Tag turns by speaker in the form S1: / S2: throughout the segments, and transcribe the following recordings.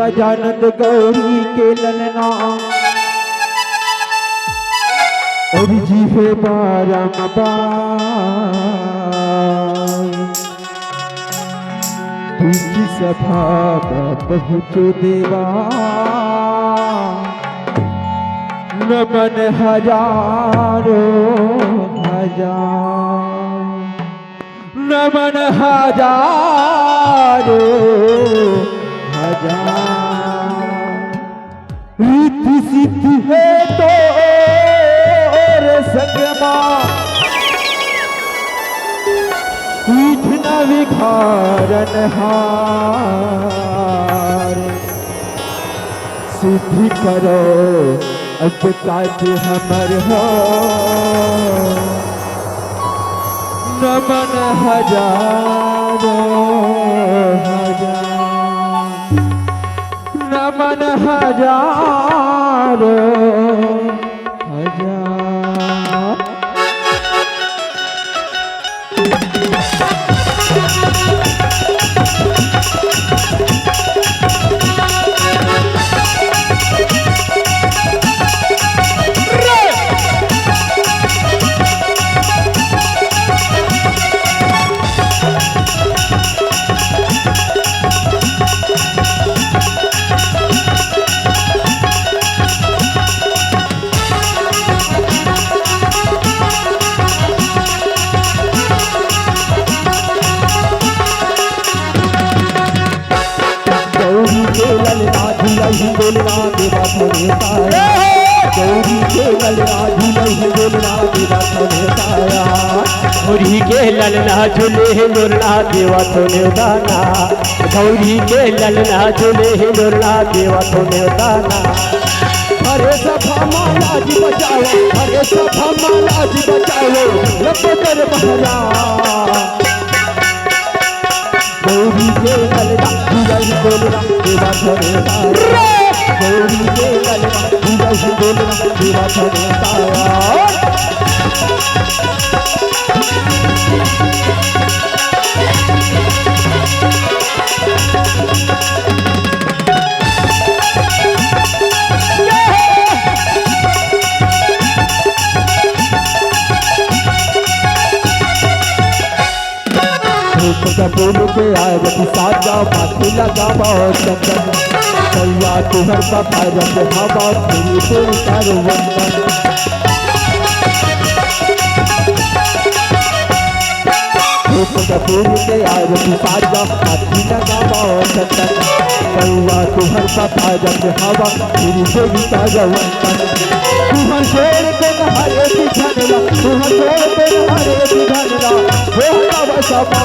S1: गजानंद गौरी के ललना और जी है बारंबार तुझी सभा पहुँचो देवा नमन हजारों हजार नमन हजारों हजार रिद्धि सिद्धि है तो संगमा विघ्न विघारन हार सिद्धि करो अब काज हमर हो नमन हजारों हजार नमन हजारों हजार बोलना देवा थोड़े ताया गौरी के ललना झूले बोलना देवा थोड़े ताया
S2: गौरी के ललना झूले बोलना देवा थोड़े दाना गौरी के ललना झूले बोलना देवा थोड़े दाना
S1: अरे सभा माला जी बचाओ अरे सभा माला जी बचाओ लपकर बहरा गौरी के ललना झूले बोलना देवा थोड़े ताया गौरी के ललना झूले बोलना देवा थोड़े ताया बोल के आए बती साजा माथे लगा बहुत चंदन कैया तुहर बाबा रंग हवा तेरी तेरी तारो वंदन बोल के आए बती साजा माथे लगा बहुत चंदन कैया तुहर बाबा रंग हवा तेरी तेरी तारो वंदन तुहर छोड़ के हरे दिखनला तुहर छोड़ के हरे दिखनला हो तब समा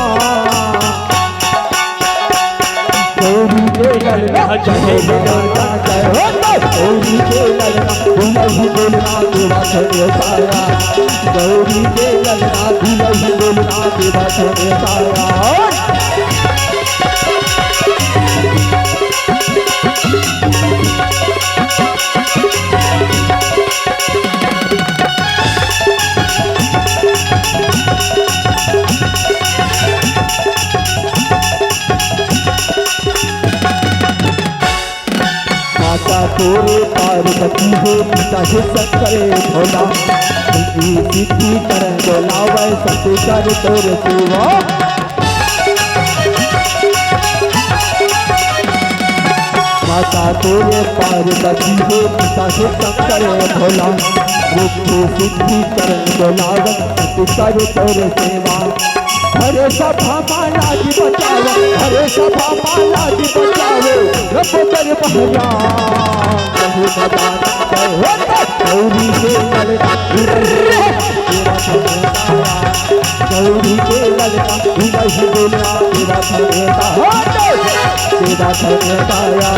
S1: गौरी के ललना जय बोलना जय हो गौरी के ललना दुलही बोलना देवा थोड़े ताया गौरी के ललना दुलही बोलना देवा थोड़े ताया तोरे पार्वती हो पिता है शंकर भोला सिद्धि कर बोलावे सत्य कर तोर सेवा माता तोरे पार्वती हो पिता है शंकर भोला सिद्धि कर बोलावे सत्य कर तोर सेवा हरे सभा माला जी बचाओ हरे सभा माला जी बचाओ रब कर बहरा गौरी के ललना गौरी के ललना दुलही बोलना देवा थोड़े देवा थोड़े ताया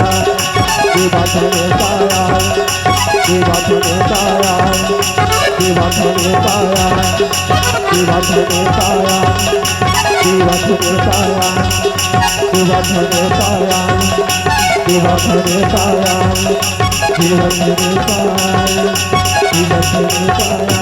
S1: देवा थोड़े ताया देवा थोड़े ताया देवा थोड़े ताया देवा थोड़े ताया देवा थोड़े ताया देवा थोड़े ताया देवा थोड़े ताया देवा थोड़े ताया देवा थोड़े ताया